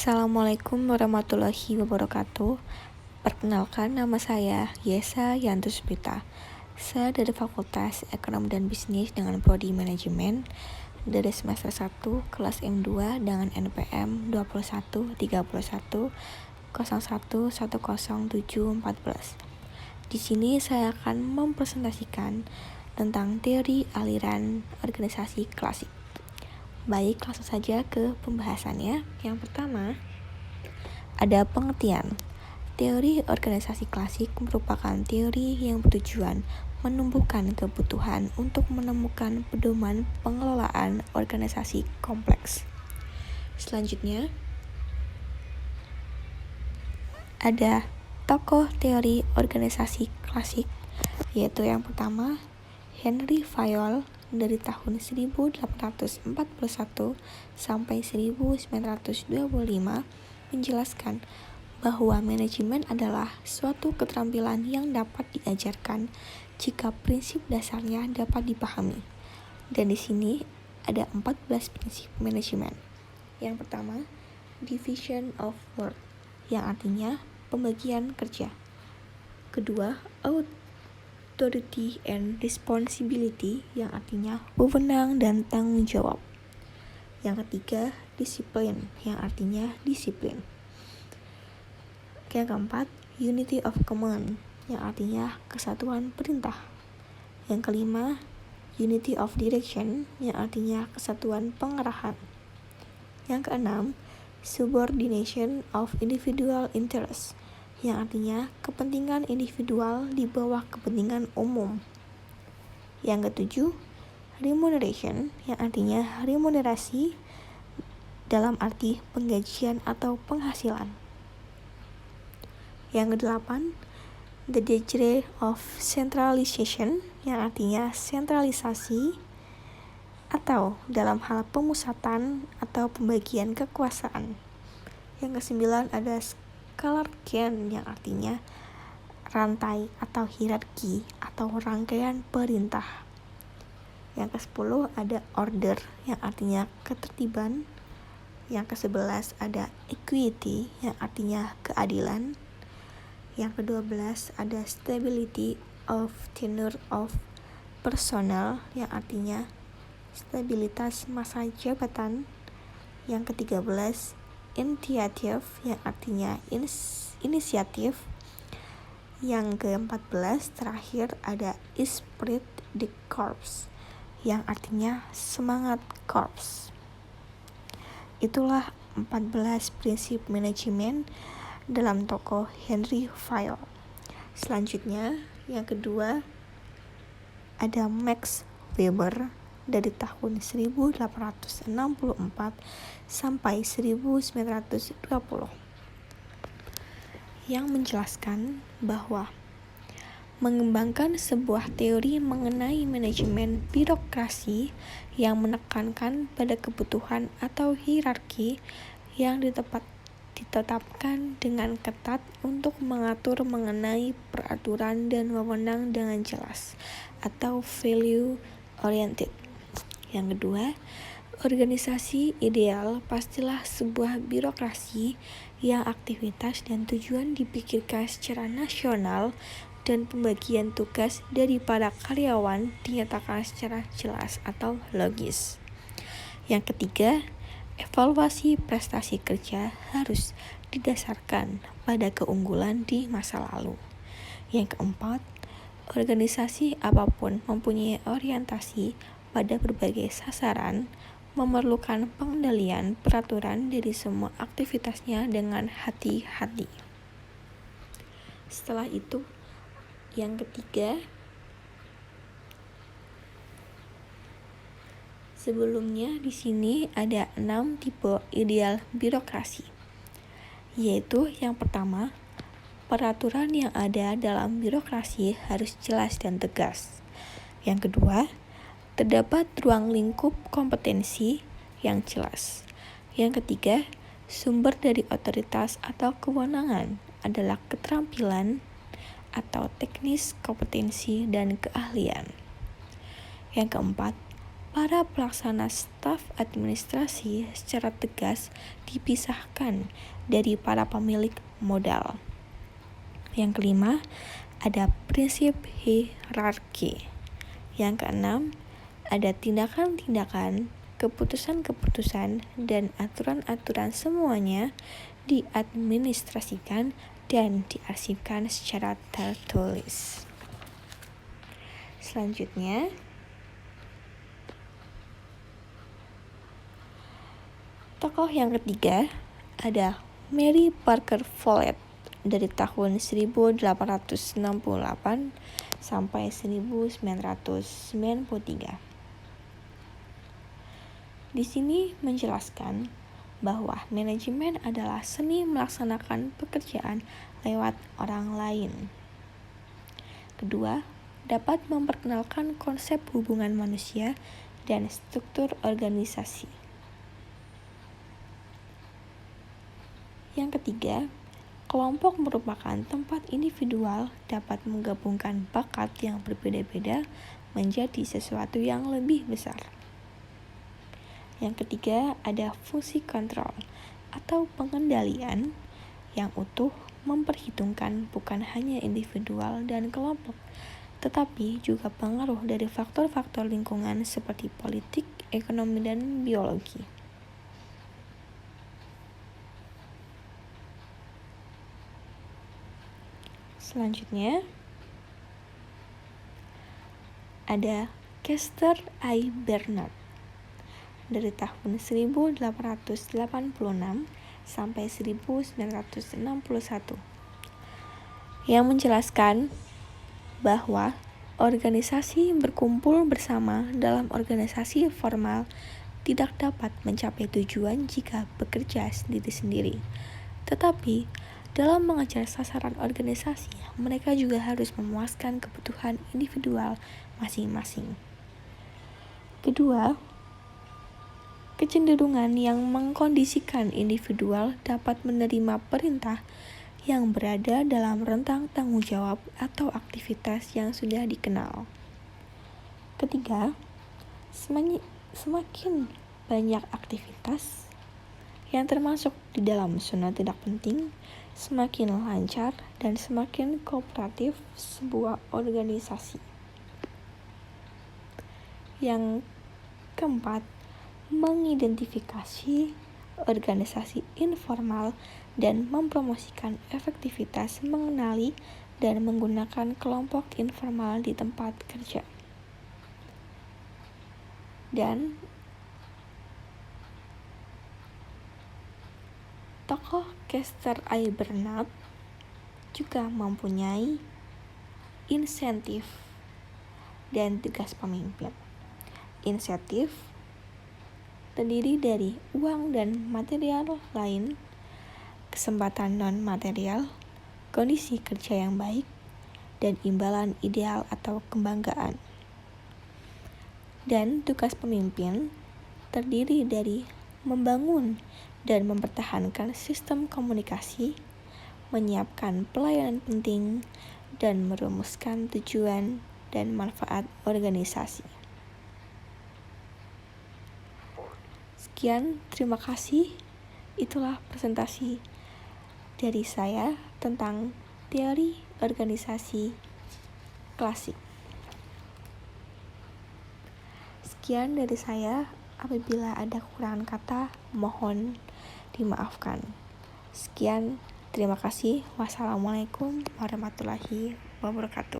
Assalamualaikum warahmatullahi wabarakatuh. Perkenalkan, nama saya Yesa Yantuspita. Saya dari Fakultas Ekonomi dan Bisnis dengan Prodi Manajemen dari semester 1 kelas M2 dengan NPM 213101100714. Di sini saya akan mempresentasikan tentang teori aliran organisasi klasik. Baik, langsung saja ke pembahasannya. Yang pertama, ada pengertian. Teori organisasi klasik merupakan teori yang bertujuan menumbuhkan kebutuhan untuk menemukan pedoman pengelolaan organisasi kompleks. Selanjutnya, ada tokoh teori organisasi klasik, yaitu yang pertama, Henry Fayol dari tahun 1841 sampai 1925 menjelaskan bahwa manajemen adalah suatu keterampilan yang dapat diajarkan jika prinsip dasarnya dapat dipahami. Dan di sini ada 14 prinsip manajemen. Yang pertama, division of work, yang artinya pembagian kerja. Kedua, authority and responsibility, yang artinya wewenang dan tanggung jawab. Yang ketiga, disiplin, yang artinya disiplin. Yang keempat, unity of command, yang artinya kesatuan perintah. Yang kelima, unity of direction, yang artinya kesatuan pengarahan. Yang keenam, subordination of individual interest, yang artinya kepentingan individual di bawah kepentingan umum. Yang ketujuh, remuneration, yang artinya remunerasi dalam arti penggajian atau penghasilan. Yang kedelapan, the degree of centralization, yang artinya sentralisasi atau dalam hal pemusatan atau pembagian kekuasaan. Yang kesembilan, ada Scalarkian, yang artinya rantai atau hierarki atau rangkaian perintah. Yang ke-10 ada order, yang artinya ketertiban. Yang ke-11 ada equity, yang artinya keadilan. Yang ke-12 ada stability of tenure of personnel, yang artinya stabilitas masa jabatan. Yang ke-13 initiative, yang artinya inisiatif. Yang ke-14 terakhir ada esprit de corps, yang artinya semangat korps. Itulah 14 prinsip manajemen dalam tokoh Henry Fayol. Selanjutnya, yang kedua ada Max Weber dari tahun 1864 sampai 1920 yang menjelaskan bahwa mengembangkan sebuah teori mengenai manajemen birokrasi yang menekankan pada kebutuhan atau hierarki yang ditetapkan dengan ketat untuk mengatur mengenai peraturan dan wewenang dengan jelas atau value oriented. Yang kedua, organisasi ideal pastilah sebuah birokrasi yang aktivitas dan tujuan dipikirkan secara nasional dan pembagian tugas dari para karyawan dinyatakan secara jelas atau logis. Yang ketiga, evaluasi prestasi kerja harus didasarkan pada keunggulan di masa lalu. Yang keempat, organisasi apapun mempunyai orientasi pada berbagai sasaran, memerlukan pengendalian peraturan dari semua aktivitasnya dengan hati-hati. Setelah itu, yang ketiga, sebelumnya di sini ada 6 tipe ideal birokrasi, yaitu yang pertama, peraturan yang ada dalam birokrasi harus jelas dan tegas. Yang kedua, terdapat ruang lingkup kompetensi yang jelas. Yang ketiga, sumber dari otoritas atau kewenangan adalah keterampilan atau teknis kompetensi dan keahlian. Yang keempat, para pelaksana staf administrasi secara tegas dipisahkan dari para pemilik modal. Yang kelima, ada prinsip hierarki. Yang keenam, ada tindakan-tindakan, keputusan-keputusan, dan aturan-aturan semuanya diadministrasikan dan diarsipkan secara tertulis. Selanjutnya, tokoh yang ketiga ada Mary Parker Follett dari tahun 1868 sampai 1993. Di sini menjelaskan bahwa manajemen adalah seni melaksanakan pekerjaan lewat orang lain. Kedua, dapat memperkenalkan konsep hubungan manusia dan struktur organisasi. Yang ketiga, kelompok merupakan tempat individual dapat menggabungkan bakat yang berbeda-beda menjadi sesuatu yang lebih besar. Yang ketiga, ada fungsi kontrol atau pengendalian yang utuh memperhitungkan bukan hanya individual dan kelompok, tetapi juga pengaruh dari faktor-faktor lingkungan seperti politik, ekonomi, dan biologi. Selanjutnya, ada Chester I. Bernard dari tahun 1886 sampai 1961 yang menjelaskan bahwa organisasi berkumpul bersama dalam organisasi formal tidak dapat mencapai tujuan jika bekerja sendiri-sendiri, tetapi dalam mengejar sasaran organisasi, mereka juga harus memuaskan kebutuhan individual masing-masing. Kedua, kecenderungan yang mengkondisikan individual dapat menerima perintah yang berada dalam rentang tanggung jawab atau aktivitas yang sudah dikenal. Ketiga, semakin banyak aktivitas yang termasuk di dalam zona tidak penting, semakin lancar dan semakin kooperatif sebuah organisasi. Yang keempat, mengidentifikasi organisasi informal dan mempromosikan efektivitas mengenali dan menggunakan kelompok informal di tempat kerja. Dan tokoh Chester I. Bernard juga mempunyai insentif dan tugas pemimpin. Insentif terdiri dari uang dan material lain, kesempatan non-material, kondisi kerja yang baik, dan imbalan ideal atau kebanggaan. Dan tugas pemimpin terdiri dari membangun dan mempertahankan sistem komunikasi, menyiapkan pelayanan penting, dan merumuskan tujuan dan manfaat organisasi. Sekian, terima kasih. Itulah presentasi dari saya tentang teori organisasi klasik. Sekian dari saya. Apabila ada kekurangan kata, mohon dimaafkan. Sekian, terima kasih. Wassalamualaikum warahmatullahi wabarakatuh.